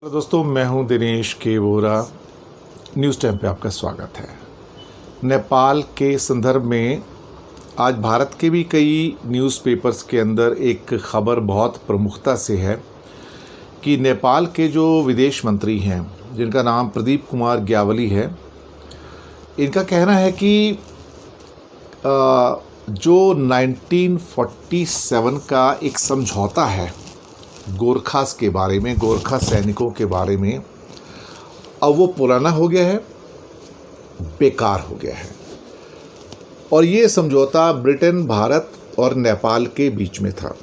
तो दोस्तों, मैं हूं दिनेश के वोरा। न्यूज़ टाइम पे आपका स्वागत है। नेपाल के संदर्भ में आज भारत के भी कई न्यूज़पेपर्स के अंदर एक खबर बहुत प्रमुखता से है कि नेपाल के जो विदेश मंत्री हैं, जिनका नाम प्रदीप कुमार ग्यावली है, इनका कहना है कि जो 1947 का एक समझौता है गोरखास के बारे में, गोरखा सैनिकों के बारे में, अब वो पुराना हो गया है, बेकार हो गया है। और ये समझौता ब्रिटेन, भारत और नेपाल के बीच में था।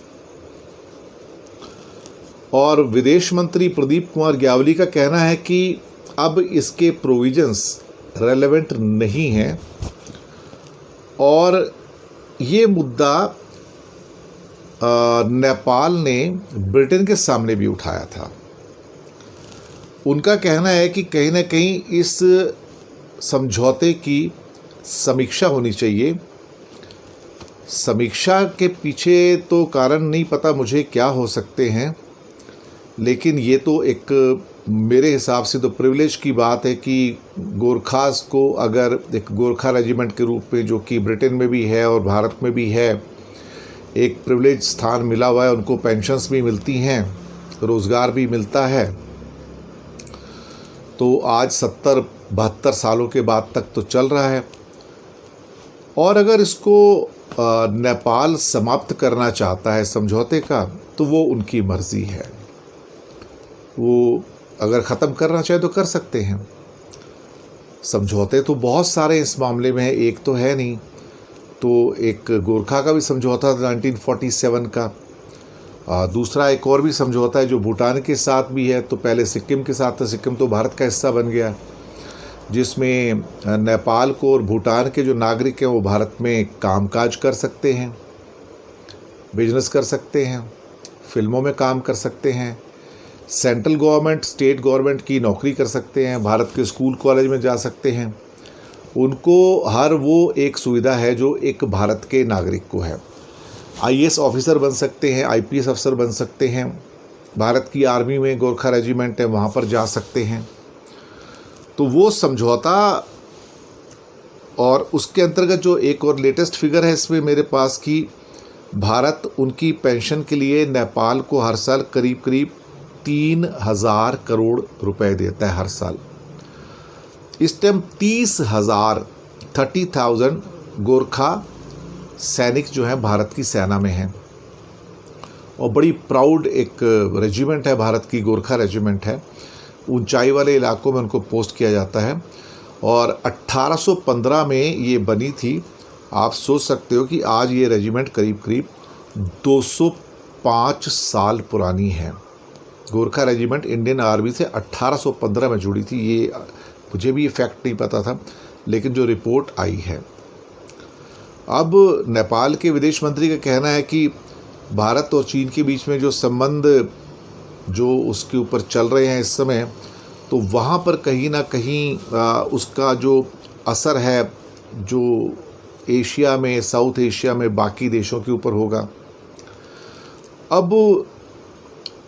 और विदेश मंत्री प्रदीप कुमार ग्यावली का कहना है कि अब इसके प्रोविजंस रेलेवेंट नहीं हैं और ये मुद्दा नेपाल ने ब्रिटेन के सामने भी उठाया था। उनका कहना है कि कहीं ना कहीं इस समझौते की समीक्षा होनी चाहिए। समीक्षा के पीछे तो कारण नहीं पता मुझे क्या हो सकते हैं, लेकिन ये तो एक मेरे हिसाब से तो प्रिविलेज की बात है कि गोरखास को अगर एक गोरखा रेजिमेंट के रूप में, जो कि ब्रिटेन में भी है और भारत में भी है, एक प्रिविलेज स्थान मिला हुआ है, उनको पेंशन्स भी मिलती हैं, रोज़गार भी मिलता है, तो आज 70-72 सालों के बाद तक तो चल रहा है। और अगर इसको नेपाल समाप्त करना चाहता है समझौते का, तो वो उनकी मर्ज़ी है। वो अगर ख़त्म करना चाहे तो कर सकते हैं। समझौते तो बहुत सारे इस मामले में हैं, एक तो है नहीं। तो एक गोरखा का भी समझौता था 1947 का, दूसरा एक और भी समझौता है जो भूटान के साथ भी है, तो पहले सिक्किम के साथ था, सिक्किम तो भारत का हिस्सा बन गया, जिसमें नेपाल को और भूटान के जो नागरिक हैं वो भारत में कामकाज कर सकते हैं, बिजनेस कर सकते हैं, फिल्मों में काम कर सकते हैं, सेंट्रल गवर्नमेंट, स्टेट गवर्नमेंट की नौकरी कर सकते हैं, भारत के स्कूल कॉलेज में जा सकते हैं। उनको हर वो एक सुविधा है जो एक भारत के नागरिक को है। आईएएस ऑफिसर बन सकते हैं, आईपीएस अफसर बन सकते हैं, भारत की आर्मी में गोरखा रेजिमेंट है वहाँ पर जा सकते हैं। तो वो समझौता, और उसके अंतर्गत जो एक और लेटेस्ट फिगर है इसमें मेरे पास कि भारत उनकी पेंशन के लिए नेपाल को हर साल करीब करीब 3000 करोड़ रुपए देता है हर साल। इस टाइम 30,000 गोरखा सैनिक जो हैं भारत की सेना में हैं, और बड़ी प्राउड एक रेजिमेंट है भारत की, गोरखा रेजिमेंट है। ऊंचाई वाले इलाकों में उनको पोस्ट किया जाता है और 1815 में ये बनी थी। आप सोच सकते हो कि आज ये रेजिमेंट करीब करीब 205 साल पुरानी है। गोरखा रेजिमेंट इंडियन आर्मी से 1815 में जुड़ी थी। ये मुझे भी फैक्ट नहीं पता था, लेकिन जो रिपोर्ट आई है। अब नेपाल के विदेश मंत्री का कहना है कि भारत और चीन के बीच में जो संबंध जो उसके ऊपर चल रहे हैं इस समय, तो वहाँ पर कहीं ना कहीं उसका जो असर है जो एशिया में, साउथ एशिया में बाकी देशों के ऊपर होगा। अब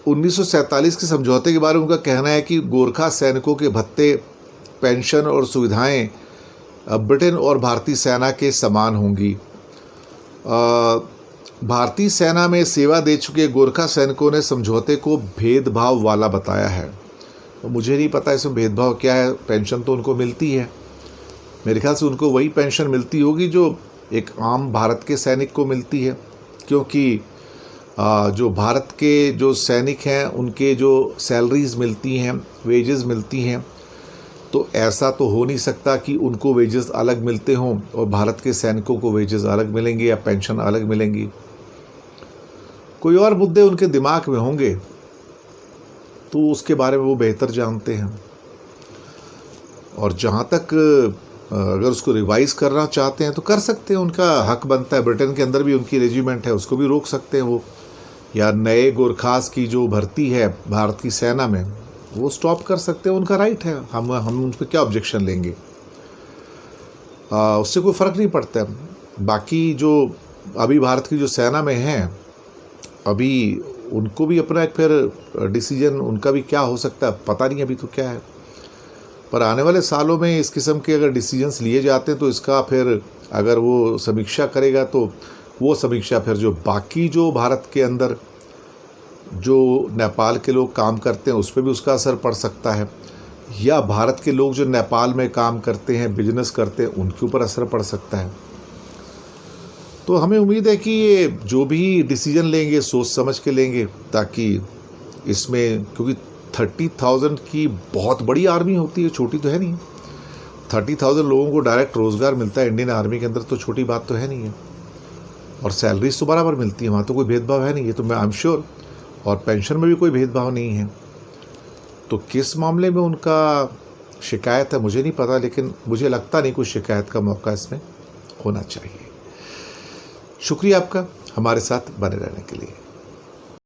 1947 के समझौते के बारे में उनका कहना है कि गोरखा सैनिकों के भत्ते, पेंशन और सुविधाएं ब्रिटेन और भारतीय सेना के समान होंगी। भारतीय सेना में सेवा दे चुके गोरखा सैनिकों ने समझौते को भेदभाव वाला बताया है। तो मुझे नहीं पता इसमें भेदभाव क्या है। पेंशन तो उनको मिलती है, मेरे ख्याल से उनको वही पेंशन मिलती होगी जो एक आम भारत के सैनिक को मिलती है, क्योंकि जो भारत के जो सैनिक हैं उनके जो सैलरीज मिलती हैं, वेजेस मिलती हैं, तो ऐसा तो हो नहीं सकता कि उनको वेजेस अलग मिलते हों और भारत के सैनिकों को वेजेस अलग मिलेंगे या पेंशन अलग मिलेंगी। कोई और मुद्दे उनके दिमाग में होंगे, तो उसके बारे में वो बेहतर जानते हैं। और जहाँ तक अगर उसको रिवाइज़ करना चाहते हैं तो कर सकते हैं, उनका हक बनता है। ब्रिटेन के अंदर भी उनकी रेजिमेंट है, उसको भी रोक सकते हैं वो, या नए गोरखास की जो भर्ती है भारत की सेना में वो स्टॉप कर सकते हैं, उनका राइट है। हम उन पर क्या ऑब्जेक्शन लेंगे, उससे कोई फ़र्क नहीं पड़ता है। बाकी जो अभी भारत की जो सेना में हैं, अभी उनको भी अपना एक फिर डिसीजन उनका भी क्या हो सकता है पता नहीं अभी तो क्या है। पर आने वाले सालों में इस किस्म के अगर डिसीजंस लिए जाते हैं तो इसका फिर अगर वो समीक्षा करेगा तो वो समीक्षा फिर जो बाकी जो भारत के अंदर जो नेपाल के लोग काम करते हैं उस पर भी उसका असर पड़ सकता है, या भारत के लोग जो नेपाल में काम करते हैं बिजनेस करते हैं उनके ऊपर असर पड़ सकता है। तो हमें उम्मीद है कि ये जो भी डिसीजन लेंगे सोच समझ के लेंगे, ताकि इसमें क्योंकि 30,000 की बहुत बड़ी आर्मी होती है, छोटी तो है नहीं। 30,000 लोगों को डायरेक्ट रोज़गार मिलता है इंडियन आर्मी के अंदर, तो छोटी बात तो है नहीं है। और सैलरीज तो बराबर मिलती है, वहाँ तो कोई भेदभाव है नहीं, ये तो मैं आई एम श्योर। और पेंशन में भी कोई भेदभाव नहीं है। तो किस मामले में उनका शिकायत है मुझे नहीं पता, लेकिन मुझे लगता नहीं कोई शिकायत का मौका इसमें होना चाहिए। शुक्रिया आपका हमारे साथ बने रहने के लिए।